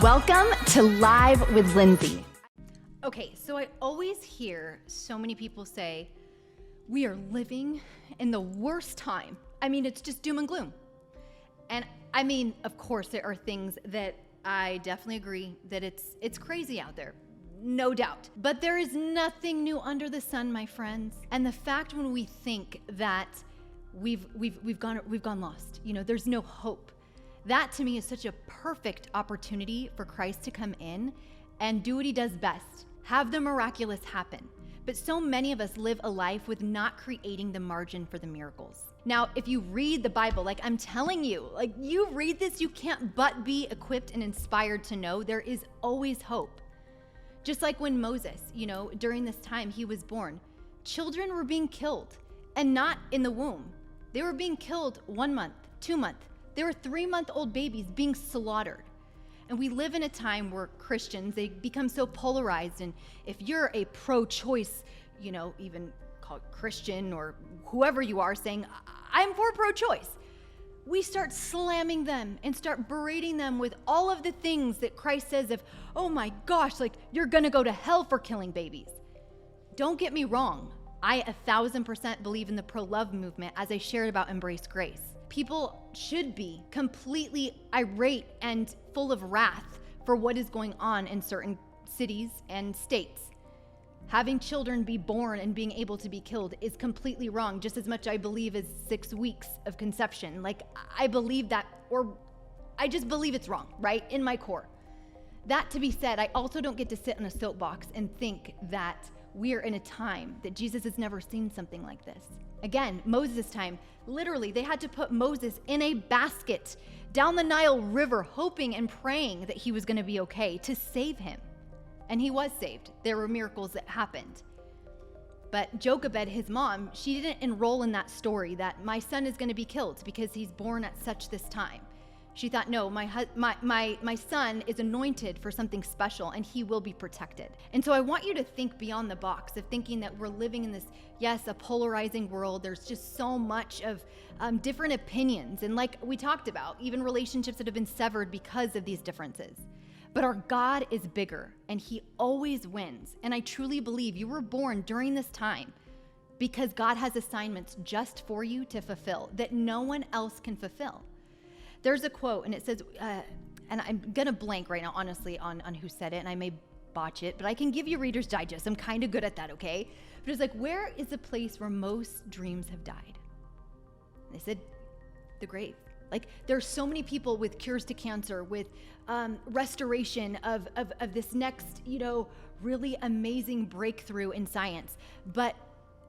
Welcome to Live with Lindsay. Okay, so I always hear so many people say, we are living in the worst time. I mean, it's just doom and gloom. And I mean, of course, there are things that I definitely agree that it's crazy out there. No doubt. But there is nothing new under the sun, my friends. And the fact when we think that we've gone lost, there's no hope. That to me is such a perfect opportunity for Christ to come in and do what he does best, have the miraculous happen. But so many of us live a life with not creating the margin for the miracles. Now, if you read the Bible, like I'm telling you, like you read this, you can't but be equipped and inspired to know there is always hope. Just like when Moses, during this time he was born, children were being killed and not in the womb. They were being killed 1 month, 2 months. There were 3-month-old babies being slaughtered. And we live in a time where Christians, they become so polarized. And if you're a pro-choice, even called Christian or whoever you are saying, I'm for pro-choice, we start slamming them and start berating them with all of the things that Christ says of, oh my gosh, like you're gonna go to hell for killing babies. Don't get me wrong. I 1,000% believe in the pro-love movement as I shared about Embrace Grace. People should be completely irate and full of wrath for what is going on in certain cities and states. Having children be born and being able to be killed is completely wrong, just as much I believe as 6 weeks of conception. Like I believe that, or I just believe it's wrong, right? In my core. That to be said, I also don't get to sit on a soapbox and think that we're in a time that Jesus has never seen something like this. Again, Moses' time, literally, they had to put Moses in a basket down the Nile River, hoping and praying that he was going to be okay to save him. And he was saved. There were miracles that happened. But Jochebed, his mom, she didn't enroll in that story that my son is going to be killed because he's born at such this time. She thought, no, my son is anointed for something special and he will be protected. And so I want you to think beyond the box of thinking that we're living in this, yes, a polarizing world. There's just so much of different opinions. And like we talked about, even relationships that have been severed because of these differences. But our God is bigger and he always wins. And I truly believe you were born during this time because God has assignments just for you to fulfill that no one else can fulfill. There's a quote and it says, and I'm gonna blank right now, honestly, on who said it, and I may botch it, but I can give you Reader's Digest. I'm kind of good at that, okay? But it's like, where is the place where most dreams have died? And they said, the grave. Like there's so many people with cures to cancer, with restoration of this next, really amazing breakthrough in science, but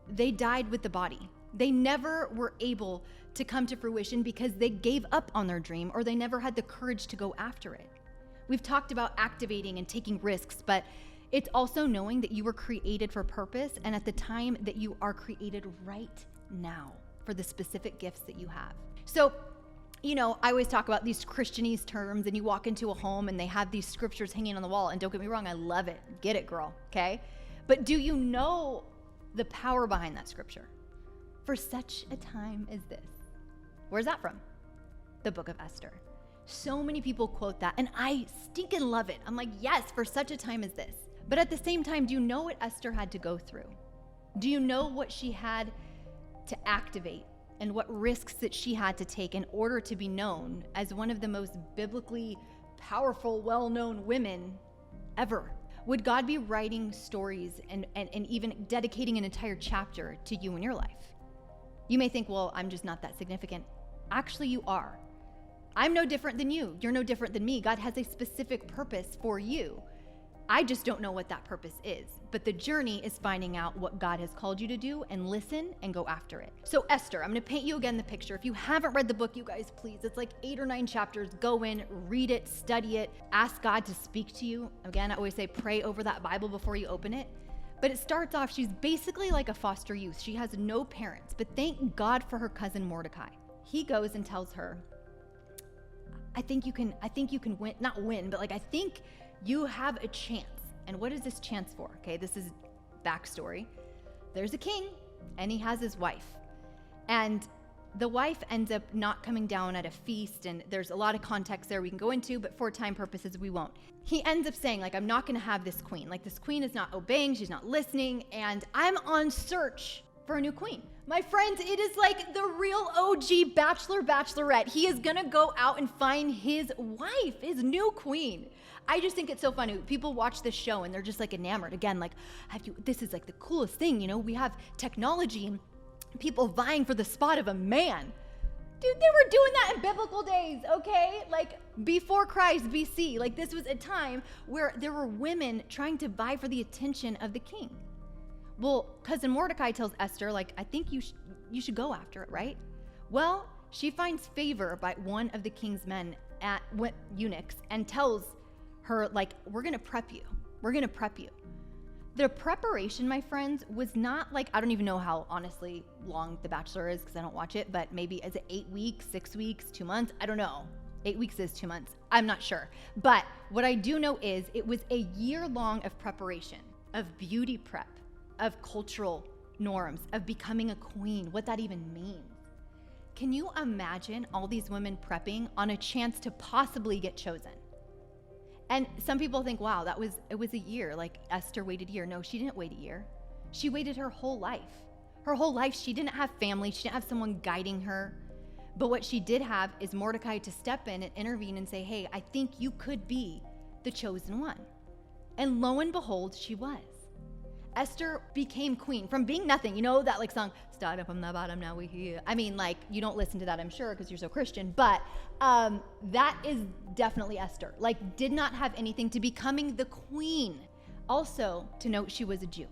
they died with the body. They never were able to come to fruition because they gave up on their dream or they never had the courage to go after it. We've talked about activating and taking risks, but it's also knowing that you were created for purpose and at the time that you are created right now for the specific gifts that you have. So, I always talk about these Christianese terms and you walk into a home and they have these scriptures hanging on the wall, and don't get me wrong, I love it. Get it, girl, okay? But do you know the power behind that scripture? For such a time as this. Where's that from? The book of Esther. So many people quote that, and I stinking love it. I'm like, yes, for such a time as this. But at the same time, do you know what Esther had to go through? Do you know what she had to activate and what risks that she had to take in order to be known as one of the most biblically powerful, well-known women ever? Would God be writing stories and even dedicating an entire chapter to you in your life? You may think, well, I'm just not that significant. Actually, you are. I'm no different than you. You're no different than me. God has a specific purpose for you. I just don't know what that purpose is. But the journey is finding out what God has called you to do and listen and go after it. So Esther, I'm going to paint you again the picture. If you haven't read the book, you guys, please, it's like 8 or 9 chapters. Go in, read it, study it, ask God to speak to you. Again, I always say pray over that Bible before you open it. But it starts off, she's basically like a foster youth. She has no parents, but thank God for her cousin Mordecai. He goes and tells her, I think you can win, not win, but like, I think you have a chance. And what is this chance for? Okay, this is backstory. There's a king and he has his wife. And the wife ends up not coming down at a feast, and there's a lot of context there we can go into, but for time purposes, we won't. He ends up saying, like, I'm not gonna have this queen. Like, this queen is not obeying, she's not listening, and I'm on search for a new queen. My friends, it is like the real OG bachelor, bachelorette. He is gonna go out and find his wife, his new queen. I just think it's so funny. People watch this show and they're just like enamored. Again, like, this is like the coolest thing, you know? We have technology and people vying for the spot of a man. Dude, they were doing that in biblical days, okay? Like before Christ, BC. Like this was a time where there were women trying to vie for the attention of the king. Well, cousin Mordecai tells Esther, like, I think you should go after it, right? Well, she finds favor by one of the king's men at eunuchs and tells her, like, we're gonna prep you. We're gonna prep you. The preparation, my friends, was not like, I don't even know how honestly long The Bachelor is because I don't watch it, but maybe is it 8 weeks, 6 weeks, 2 months? I don't know. 8 weeks is 2 months. I'm not sure. But what I do know is it was a year long of preparation, of beauty prep, of cultural norms, of becoming a queen, what that even means. Can you imagine all these women prepping on a chance to possibly get chosen? And some people think, wow, it was a year, like Esther waited a year. No, she didn't wait a year. She waited her whole life. Her whole life, she didn't have family. She didn't have someone guiding her. But what she did have is Mordecai to step in and intervene and say, hey, I think you could be the chosen one. And lo and behold, she was. Esther became queen from being nothing. You know that like song, started from the bottom, now we here. I mean, like, you don't listen to that, I'm sure, because you're so Christian, but that is definitely Esther. Like, did not have anything to becoming the queen. Also, to note, she was a Jew.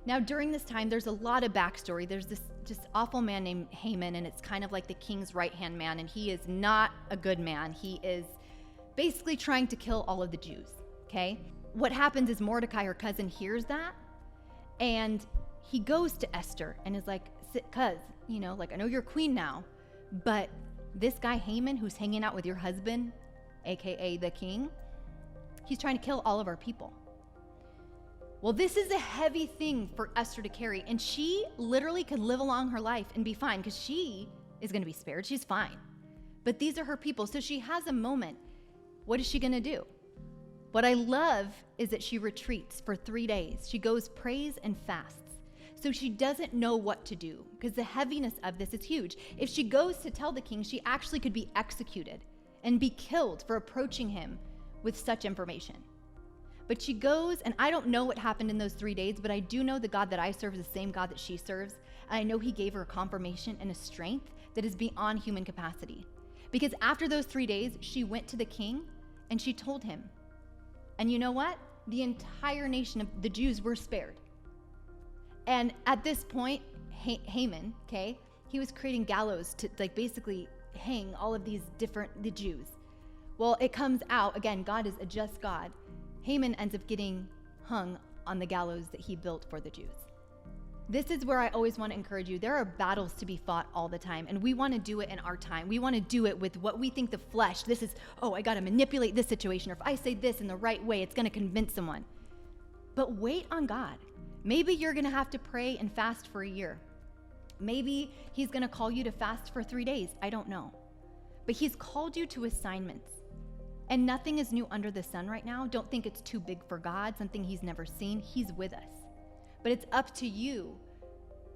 Now, during this time, there's a lot of backstory. There's this just awful man named Haman, and it's kind of like the king's right-hand man, and he is not a good man. He is basically trying to kill all of the Jews, okay? What happens is Mordecai, her cousin, hears that, and he goes to Esther and is like, cuz, you know, like, I know you're queen now, but this guy Haman who's hanging out with your husband, AKA the king, he's trying to kill all of our people. Well, this is a heavy thing for Esther to carry, and she literally could live along her life and be fine because she is going to be spared. She's fine. But these are her people. So she has a moment. What is she going to do? What I love is that she retreats for 3 days. She goes, prays, and fasts. So she doesn't know what to do because the heaviness of this is huge. If she goes to tell the king, she actually could be executed and be killed for approaching him with such information. But she goes, and I don't know what happened in those 3 days, but I do know the God that I serve is the same God that she serves. And I know he gave her a confirmation and a strength that is beyond human capacity. Because after those 3 days, she went to the king and she told him. And you know what? The entire nation of the Jews were spared. And at this point, Haman, okay, he was creating gallows to like basically hang all of the Jews. Well, it comes out, again, God is a just God. Haman ends up getting hung on the gallows that he built for the Jews. This is where I always want to encourage you. There are battles to be fought all the time, and we want to do it in our time. We want to do it with what we think the flesh. This is, oh, I got to manipulate this situation, or if I say this in the right way, it's going to convince someone. But wait on God. Maybe you're going to have to pray and fast for a year. Maybe he's going to call you to fast for 3 days. I don't know. But he's called you to assignments. And nothing is new under the sun right now. Don't think it's too big for God, something he's never seen. He's with us. But it's up to you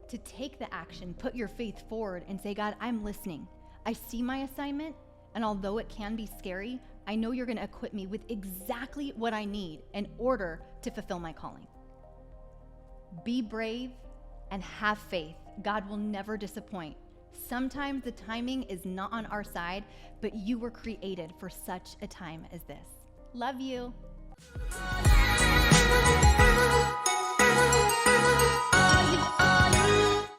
to take the action, put your faith forward and say, God, I'm listening. I see my assignment, and although it can be scary, I know you're going to equip me with exactly what I need in order to fulfill my calling. Be brave and have faith. God will never disappoint. Sometimes the timing is not on our side, but you were created for such a time as this. Love you.